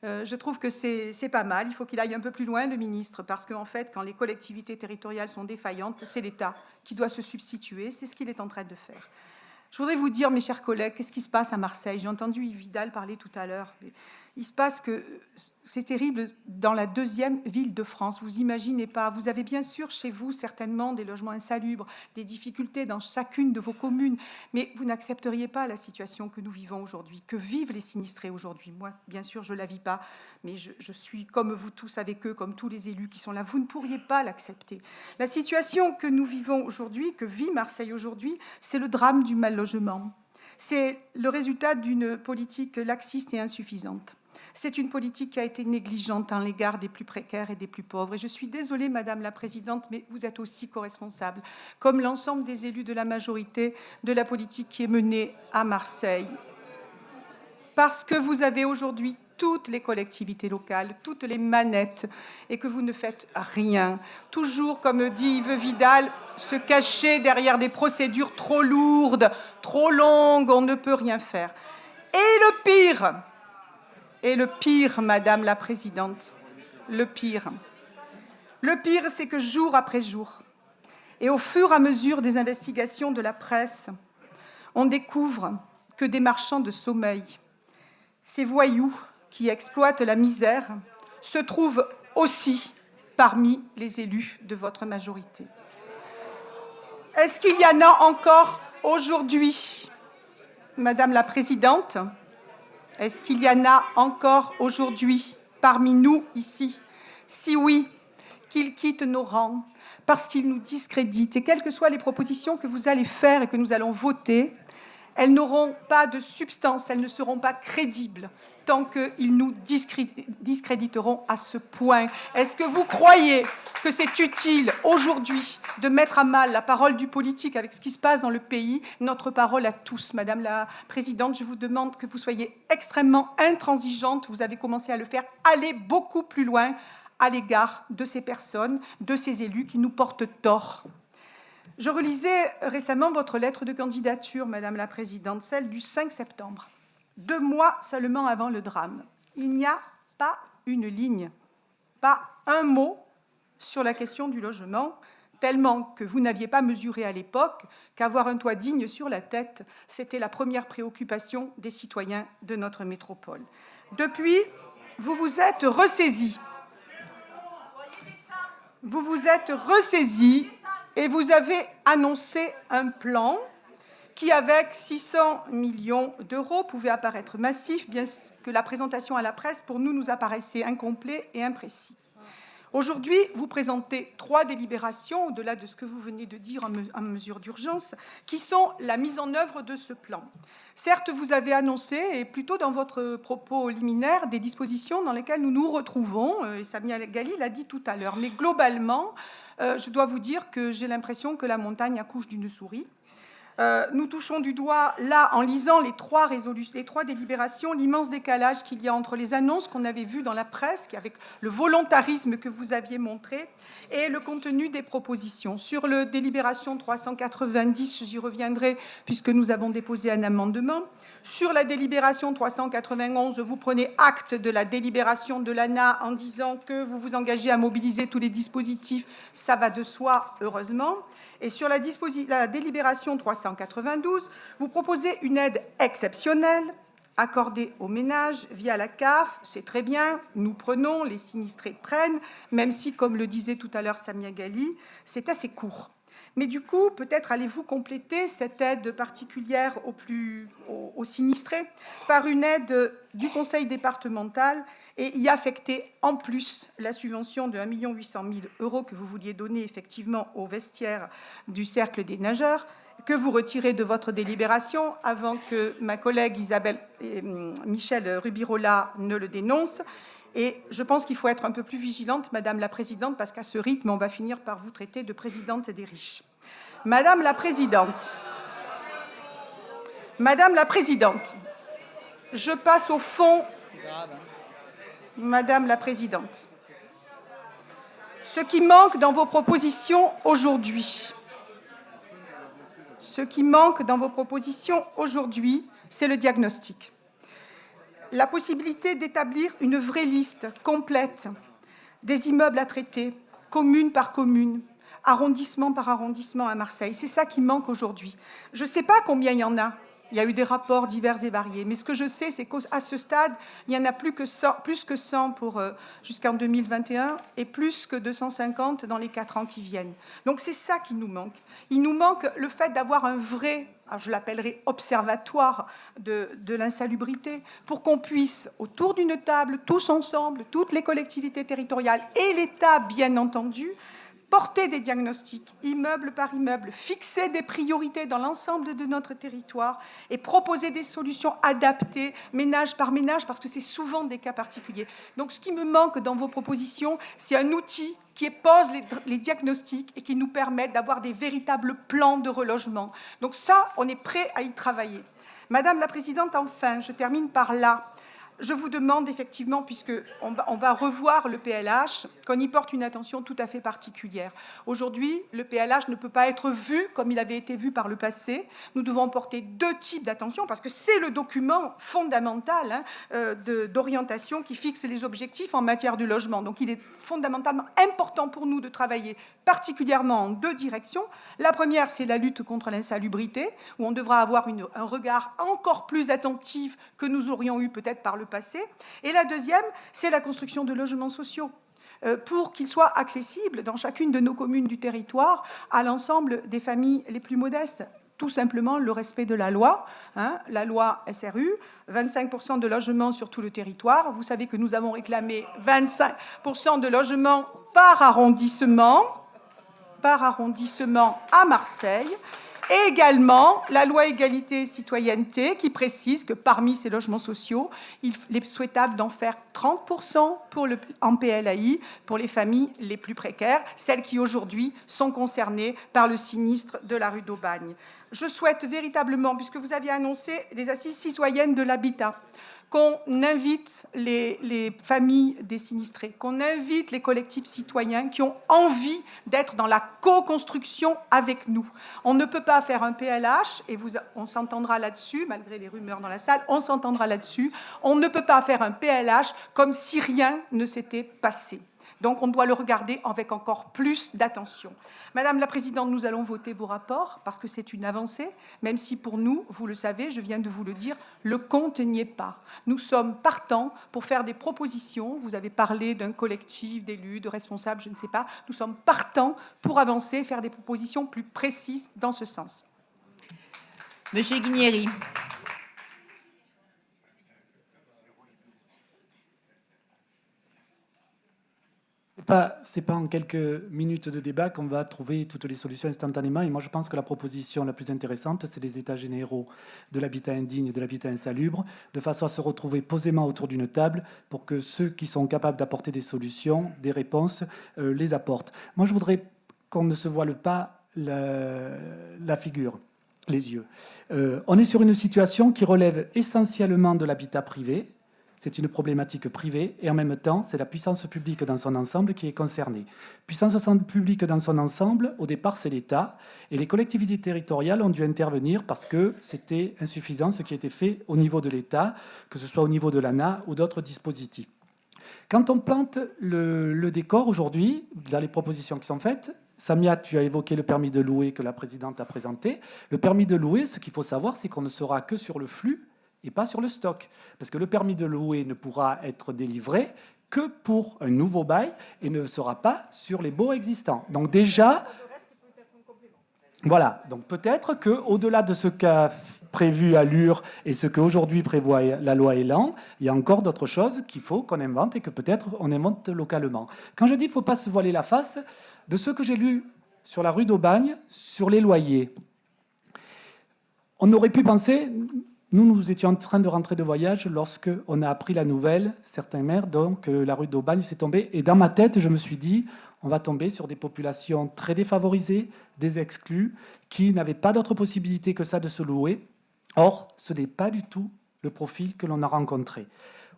Je trouve que c'est pas mal. Il faut qu'il aille un peu plus loin, le ministre, parce qu'en fait, quand les collectivités territoriales sont défaillantes, c'est l'État qui doit se substituer. C'est ce qu'il est en train de faire. Je voudrais vous dire, mes chers collègues, qu'est-ce qui se passe à Marseille? J'ai entendu Yves Vidal parler tout à l'heure. Il se passe que c'est terrible dans la deuxième ville de France. Vous imaginez pas. Vous avez bien sûr chez vous certainement des logements insalubres, des difficultés dans chacune de vos communes, mais vous n'accepteriez pas la situation que nous vivons aujourd'hui, que vivent les sinistrés aujourd'hui. Moi, bien sûr, je ne la vis pas, mais je suis comme vous tous avec eux, comme tous les élus qui sont là. Vous ne pourriez pas l'accepter. La situation que nous vivons aujourd'hui, que vit Marseille aujourd'hui, c'est le drame du mal-logement. C'est le résultat d'une politique laxiste et insuffisante. C'est une politique qui a été négligente à l'égard des plus précaires et des plus pauvres. Et je suis désolée, Madame la Présidente, mais vous êtes aussi co-responsable, comme l'ensemble des élus de la majorité, de la politique qui est menée à Marseille. Parce que vous avez aujourd'hui toutes les collectivités locales, toutes les manettes, et que vous ne faites rien. Toujours, comme dit Yves Vidal, se cacher derrière des procédures trop lourdes, trop longues, on ne peut rien faire. Et le pire, Madame la Présidente, le pire, c'est que jour après jour, et au fur et à mesure des investigations de la presse, on découvre que des marchands de sommeil, ces voyous qui exploitent la misère, se trouvent aussi parmi les élus de votre majorité. Est-ce qu'il y en a encore aujourd'hui, Madame la Présidente? Est-ce qu'il y en a encore aujourd'hui parmi nous ici? Si oui, qu'ils quittent nos rangs parce qu'ils nous discréditent. Et quelles que soient les propositions que vous allez faire et que nous allons voter, elles n'auront pas de substance, elles ne seront pas crédibles tant qu'ils nous discréditeront à ce point. Est-ce que vous croyez que c'est utile aujourd'hui de mettre à mal la parole du politique avec ce qui se passe dans le pays, notre parole à tous? Madame la Présidente, je vous demande que vous soyez extrêmement intransigeante. Vous avez commencé à le faire. Allez beaucoup plus loin à l'égard de ces personnes, de ces élus qui nous portent tort. Je relisais récemment votre lettre de candidature, Madame la Présidente, celle du 5 septembre. 2 mois seulement avant le drame. Il n'y a pas une ligne, pas un mot sur la question du logement, tellement que vous n'aviez pas mesuré à l'époque qu'avoir un toit digne sur la tête, c'était la première préoccupation des citoyens de notre métropole. Depuis, vous vous êtes ressaisis. Vous vous êtes ressaisis et vous avez annoncé un plan qui, avec 600 millions d'euros, pouvait apparaître massif, bien que la présentation à la presse, pour nous apparaissait incomplet et imprécis. Aujourd'hui, vous présentez 3 délibérations, au-delà de ce que vous venez de dire en mesure d'urgence, qui sont la mise en œuvre de ce plan. Certes, vous avez annoncé, et plutôt dans votre propos liminaire, des dispositions dans lesquelles nous nous retrouvons, et Samia Ghali l'a dit tout à l'heure, mais globalement, je dois vous dire que j'ai l'impression que la montagne accouche d'une souris. Nous touchons du doigt, là, en lisant les 3 délibérations, l'immense décalage qu'il y a entre les annonces qu'on avait vues dans la presse, avec le volontarisme que vous aviez montré, et le contenu des propositions. Sur le délibération 390, j'y reviendrai, puisque nous avons déposé un amendement. Sur la délibération 391, vous prenez acte de la délibération de l'ANA en disant que vous vous engagez à mobiliser tous les dispositifs. Ça va de soi, heureusement. Et sur la délibération 392, vous proposez une aide exceptionnelle accordée aux ménages via la CAF. C'est très bien, nous prenons, les sinistrés prennent, même si, comme le disait tout à l'heure Samia Ghali, c'est assez court. Mais du coup, peut-être allez-vous compléter cette aide particulière aux sinistrés par une aide du conseil départemental et y affecter en plus la subvention de 1 800 000 € que vous vouliez donner effectivement au vestiaire du Cercle des nageurs, que vous retirez de votre délibération avant que ma collègue Michèle Rubirola ne le dénonce. Et je pense qu'il faut être un peu plus vigilante, Madame la Présidente, parce qu'à ce rythme, on va finir par vous traiter de présidente des riches. Madame la Présidente, je passe au fond. Madame la Présidente, ce qui manque dans vos propositions aujourd'hui, c'est le diagnostic. La possibilité d'établir une vraie liste complète des immeubles à traiter, commune par commune, arrondissement par arrondissement à Marseille. C'est ça qui manque aujourd'hui. Je ne sais pas combien il y en a. Il y a eu des rapports divers et variés. Mais ce que je sais, c'est qu'à ce stade, il y en a plus que 100 pour jusqu'en 2021 et plus que 250 dans les 4 ans qui viennent. Donc c'est ça qui nous manque. Il nous manque le fait d'avoir un vrai, je l'appellerai observatoire de l'insalubrité, pour qu'on puisse, autour d'une table, tous ensemble, toutes les collectivités territoriales et l'État, bien entendu, porter des diagnostics, immeuble par immeuble, fixer des priorités dans l'ensemble de notre territoire et proposer des solutions adaptées, ménage par ménage, parce que c'est souvent des cas particuliers. Donc ce qui me manque dans vos propositions, c'est un outil qui pose les diagnostics et qui nous permet d'avoir des véritables plans de relogement. Donc ça, on est prêt à y travailler. Madame la Présidente, enfin, je termine par là. Je vous demande effectivement, puisqu'on va revoir le PLH, qu'on y porte une attention tout à fait particulière. Aujourd'hui, le PLH ne peut pas être vu comme il avait été vu par le passé. Nous devons porter 2 types d'attention, parce que c'est le document fondamental d'orientation qui fixe les objectifs en matière de logement. Donc il est fondamentalement important pour nous de travailler particulièrement en 2 directions. La première, c'est la lutte contre l'insalubrité, où on devra avoir un regard encore plus attentif que nous aurions eu peut-être par le passé. Et la deuxième, c'est la construction de logements sociaux pour qu'ils soient accessibles dans chacune de nos communes du territoire à l'ensemble des familles les plus modestes. Tout simplement le respect de la loi, la loi SRU, 25% de logements sur tout le territoire. Vous savez que nous avons réclamé 25% de logements par arrondissement à Marseille. Et également la loi égalité et citoyenneté qui précise que parmi ces logements sociaux, il est souhaitable d'en faire 30% en PLAI pour les familles les plus précaires, celles qui aujourd'hui sont concernées par le sinistre de la rue d'Aubagne. Je souhaite véritablement, puisque vous aviez annoncé des assises citoyennes de l'habitat, qu'on invite les familles des sinistrés, qu'on invite les collectifs citoyens qui ont envie d'être dans la co-construction avec nous. On ne peut pas faire un PLH, et on s'entendra là-dessus, malgré les rumeurs dans la salle, on s'entendra là-dessus. On ne peut pas faire un PLH comme si rien ne s'était passé. Donc on doit le regarder avec encore plus d'attention. Madame la Présidente, nous allons voter vos rapports parce que c'est une avancée, même si pour nous, vous le savez, je viens de vous le dire, le compte n'y est pas. Nous sommes partants pour faire des propositions. Vous avez parlé d'un collectif d'élus, de responsables, je ne sais pas. Nous sommes partants pour avancer, faire des propositions plus précises dans ce sens. Monsieur Guinieri. C'est pas en quelques minutes de débat qu'on va trouver toutes les solutions instantanément. Et moi, je pense que la proposition la plus intéressante, c'est les états généraux de l'habitat indigne et de l'habitat insalubre, de façon à se retrouver posément autour d'une table pour que ceux qui sont capables d'apporter des solutions, des réponses, les apportent. Moi, je voudrais qu'on ne se voile pas la figure, les yeux. On est sur une situation qui relève essentiellement de l'habitat privé. C'est une problématique privée et en même temps, c'est la puissance publique dans son ensemble qui est concernée. Puissance publique dans son ensemble, au départ, c'est l'État. Et les collectivités territoriales ont dû intervenir parce que c'était insuffisant ce qui était fait au niveau de l'État, que ce soit au niveau de l'ANA ou d'autres dispositifs. Quand on plante le décor aujourd'hui, dans les propositions qui sont faites, Samia, tu as évoqué le permis de louer que la présidente a présenté. Le permis de louer, ce qu'il faut savoir, c'est qu'on ne sera que sur le flux et pas sur le stock. Parce que le permis de louer ne pourra être délivré que pour un nouveau bail et ne sera pas sur les baux existants. Donc déjà, Voilà, donc peut-être qu'au-delà de ce qu'a prévu Allure et ce qu'aujourd'hui prévoit la loi Elan, il y a encore d'autres choses qu'il faut qu'on invente et que peut-être on invente localement. Quand je dis qu'il ne faut pas se voiler la face, de ce que j'ai lu sur la rue d'Aubagne, sur les loyers, on aurait pu penser, nous étions en train de rentrer de voyage lorsqu'on a appris la nouvelle, certains maires, donc la rue d'Aubagne s'est tombée, et dans ma tête, je me suis dit, on va tomber sur des populations très défavorisées, des exclus, qui n'avaient pas d'autre possibilité que ça de se louer. Or, ce n'est pas du tout le profil que l'on a rencontré.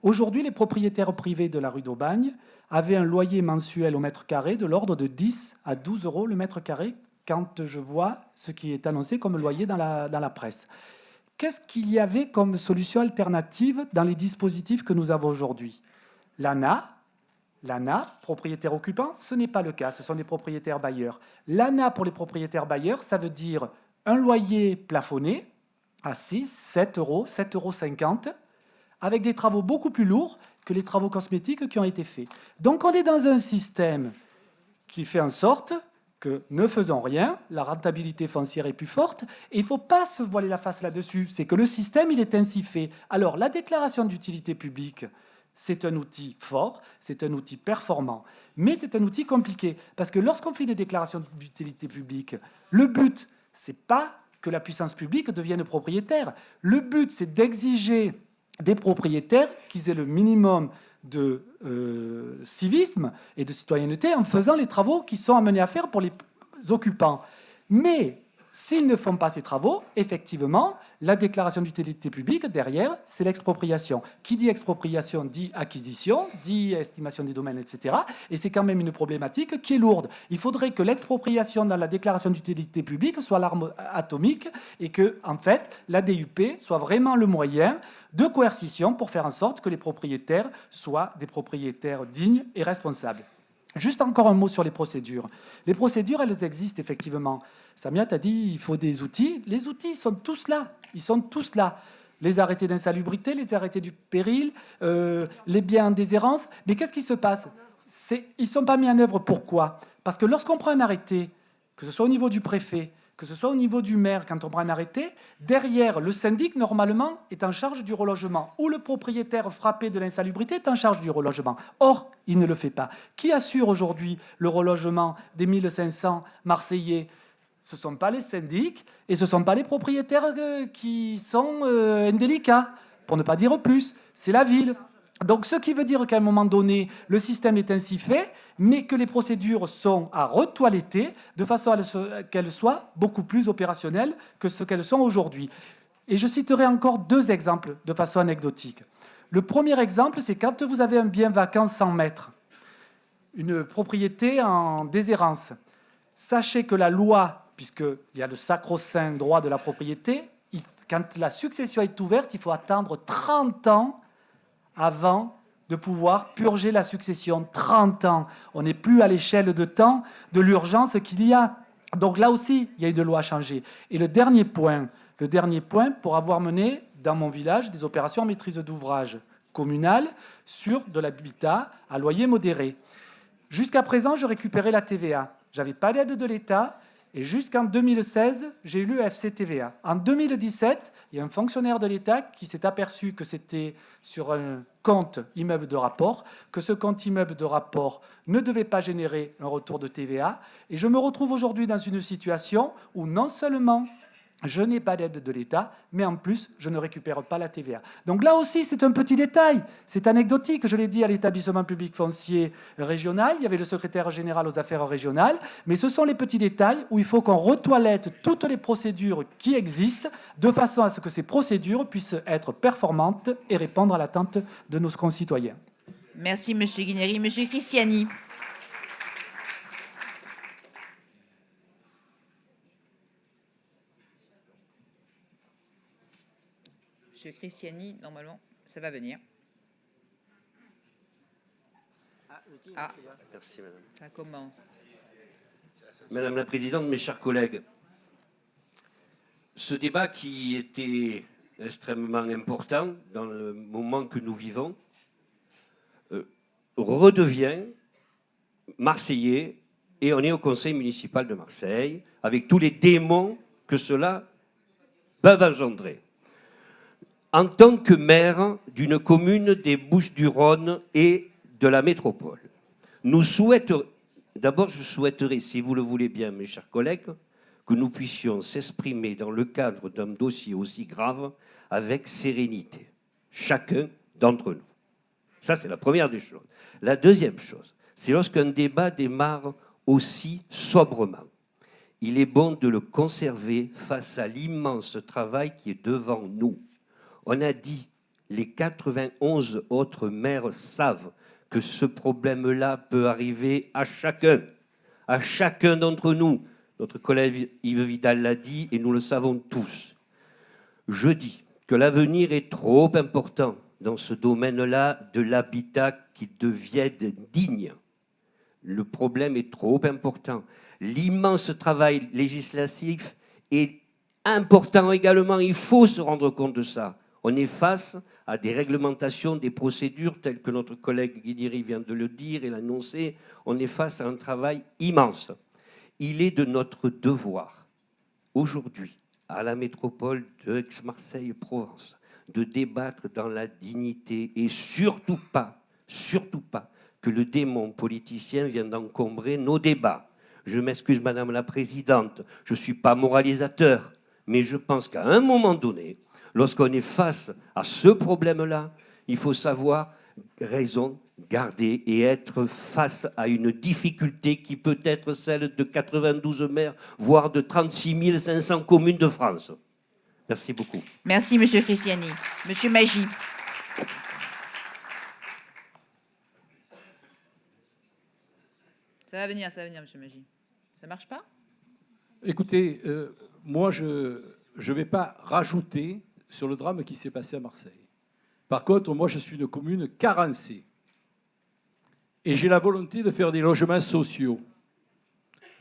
Aujourd'hui, les propriétaires privés de la rue d'Aubagne avaient un loyer mensuel au mètre carré de l'ordre de 10 à 12 euros le mètre carré quand je vois ce qui est annoncé comme loyer dans la presse. Qu'est-ce qu'il y avait comme solution alternative dans les dispositifs que nous avons aujourd'hui ? L'ANA, propriétaire occupant, ce n'est pas le cas, ce sont des propriétaires bailleurs. L'ANA pour les propriétaires bailleurs, ça veut dire un loyer plafonné à 6, 7 euros, 7,50 €, avec des travaux beaucoup plus lourds que les travaux cosmétiques qui ont été faits. Donc on est dans un système qui fait en sorte que, ne faisant rien, la rentabilité foncière est plus forte, et il ne faut pas se voiler la face là-dessus. C'est que le système, il est ainsi fait. Alors, la déclaration d'utilité publique, c'est un outil fort, c'est un outil performant, mais c'est un outil compliqué. Parce que lorsqu'on fait des déclarations d'utilité publique, le but, ce n'est pas que la puissance publique devienne propriétaire. Le but, c'est d'exiger des propriétaires qu'ils aient le minimum de civisme et de citoyenneté en faisant les travaux qui sont amenés à faire pour les occupants. Mais s'ils ne font pas ces travaux, effectivement, la déclaration d'utilité publique, derrière, c'est l'expropriation. Qui dit expropriation dit acquisition, dit estimation des domaines, etc. Et c'est quand même une problématique qui est lourde. Il faudrait que l'expropriation dans la déclaration d'utilité publique soit l'arme atomique et que, en fait, la DUP soit vraiment le moyen de coercition pour faire en sorte que les propriétaires soient des propriétaires dignes et responsables. Juste encore un mot sur les procédures. Les procédures, elles existent effectivement. Samia t'a dit il faut des outils. Les outils sont tous là. Ils sont tous là. Les arrêtés d'insalubrité, les arrêtés du péril, les biens en déshérence. Mais qu'est-ce qui se passe ? Ils ne sont pas mis en œuvre. Pourquoi ? Parce que lorsqu'on prend un arrêté, que ce soit au niveau du préfet, que ce soit au niveau du maire, quand on prend un arrêté, derrière, le syndic, normalement, est en charge du relogement, ou le propriétaire frappé de l'insalubrité est en charge du relogement. Or, il ne le fait pas. Qui assure aujourd'hui le relogement des 1500 Marseillais ? Ce ne sont pas les syndics et ce ne sont pas les propriétaires qui sont indélicats, pour ne pas dire plus. C'est la ville. Donc, ce qui veut dire qu'à un moment donné, le système est ainsi fait, mais que les procédures sont à retoiletter de façon à ce qu'elles soient beaucoup plus opérationnelles que ce qu'elles sont aujourd'hui. Et je citerai encore 2 exemples de façon anecdotique. Le premier exemple, c'est quand vous avez un bien vacant 100 mètres, une propriété en déshérence. Sachez que la loi, puisqu'il y a le sacro-saint droit de la propriété, quand la succession est ouverte, il faut attendre 30 ans avant de pouvoir purger la succession. 30 ans. On n'est plus à l'échelle de temps de l'urgence qu'il y a. Donc là aussi, il y a eu de lois à changer. Et le dernier point, pour avoir mené dans mon village des opérations en maîtrise d'ouvrage communale sur de l'habitat à loyer modéré. Jusqu'à présent, je récupérais la TVA. Je n'avais pas d'aide de l'État. Et jusqu'en 2016, j'ai eu le FCTVA. En 2017, il y a un fonctionnaire de l'État qui s'est aperçu que c'était sur un compte immeuble de rapport, que ce compte immeuble de rapport ne devait pas générer un retour de TVA. Et je me retrouve aujourd'hui dans une situation où non seulement je n'ai pas d'aide de l'État, mais en plus, je ne récupère pas la TVA. Donc là aussi, c'est un petit détail. C'est anecdotique. Je l'ai dit à l'établissement public foncier régional. Il y avait le secrétaire général aux affaires régionales. Mais ce sont les petits détails où il faut qu'on retoilette toutes les procédures qui existent de façon à ce que ces procédures puissent être performantes et répondre à l'attente de nos concitoyens. Merci, M. Guineri. M. Cristiani. M. Cristiani, normalement, ça va venir. Ah, Merci, madame. ça commence. Madame la présidente, mes chers collègues, ce débat qui était extrêmement important dans le moment que nous vivons redevient marseillais et on est au conseil municipal de Marseille, avec tous les démons que cela peut engendrer. En tant que maire d'une commune des Bouches-du-Rhône et de la métropole, d'abord je souhaiterais, si vous le voulez bien, mes chers collègues, que nous puissions s'exprimer dans le cadre d'un dossier aussi grave avec sérénité, chacun d'entre nous. Ça, c'est la première des choses. La deuxième chose, c'est lorsqu'un débat démarre aussi sobrement, il est bon de le conserver face à l'immense travail qui est devant nous. On a dit, les 91 autres maires savent que ce problème-là peut arriver à chacun d'entre nous. Notre collègue Yves Vidal l'a dit et nous le savons tous. Je dis que l'avenir est trop important dans ce domaine-là de l'habitat qui devienne digne. Le problème est trop important. L'immense travail législatif est important également. Il faut se rendre compte de ça. On est face à des réglementations, des procédures, telles que notre collègue Guidiri vient de le dire et l'annoncer. On est face à un travail immense. Il est de notre devoir, aujourd'hui, à la métropole de Aix-Marseille-Provence, de débattre dans la dignité et surtout pas, que le démon politicien vienne d'encombrer nos débats. Je m'excuse, Madame la Présidente, je ne suis pas moralisateur, mais je pense qu'à un moment donné, lorsqu'on est face à ce problème-là, il faut savoir raison garder et être face à une difficulté qui peut être celle de 92 maires, voire de 36 500 communes de France. Merci beaucoup. Merci, Monsieur Cristiani. Monsieur Magie. Ça va venir, Monsieur Magie. Ça marche pas? Écoutez, moi, je ne vais pas rajouter sur le drame qui s'est passé à Marseille. Par contre, moi, je suis une commune carencée. Et j'ai la volonté de faire des logements sociaux.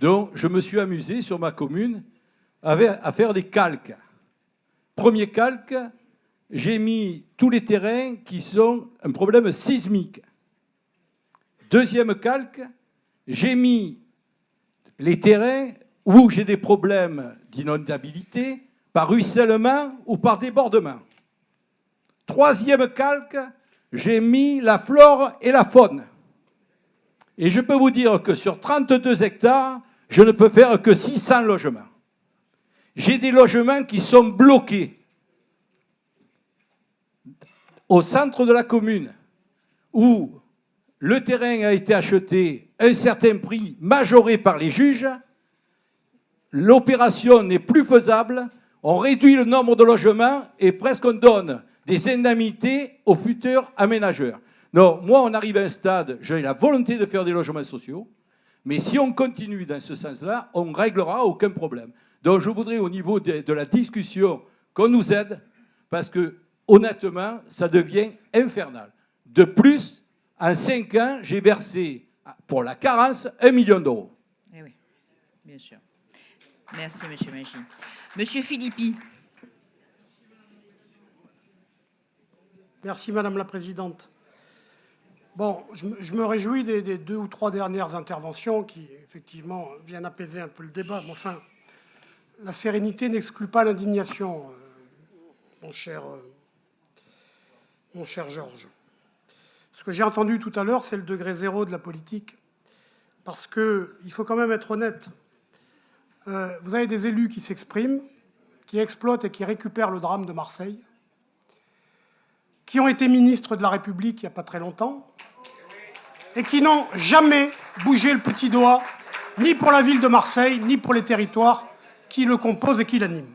Donc, je me suis amusé sur ma commune à faire des calques. Premier calque, j'ai mis tous les terrains qui sont un problème sismique. Deuxième calque, j'ai mis les terrains où j'ai des problèmes d'inondabilité par ruissellement ou par débordement. Troisième calque, j'ai mis la flore et la faune. Et je peux vous dire que sur 32 hectares, je ne peux faire que 600 logements. J'ai des logements qui sont bloqués au centre de la commune, où le terrain a été acheté à un certain prix majoré par les juges. L'opération n'est plus faisable. On réduit le nombre de logements et presque on donne des indemnités aux futurs aménageurs. Non, moi, on arrive à un stade, j'ai la volonté de faire des logements sociaux, mais si on continue dans ce sens-là, on ne réglera aucun problème. Donc, je voudrais, au niveau de la discussion, qu'on nous aide, parce que, honnêtement, ça devient infernal. De plus, en 5 ans, j'ai versé, pour la carence, 1 million d'euros. Eh oui, bien sûr. Merci, Monsieur Magie. Monsieur Philippi. Merci, Madame la Présidente. Bon, je me réjouis des 2 ou 3 dernières interventions qui, effectivement, viennent apaiser un peu le débat. Mais enfin, la sérénité n'exclut pas l'indignation, mon cher Georges. Ce que j'ai entendu tout à l'heure, c'est le degré zéro de la politique. Parce qu'il faut quand même être honnête. Vous avez des élus qui s'expriment, qui exploitent et qui récupèrent le drame de Marseille, qui ont été ministres de la République il n'y a pas très longtemps, et qui n'ont jamais bougé le petit doigt, ni pour la ville de Marseille, ni pour les territoires qui le composent et qui l'animent.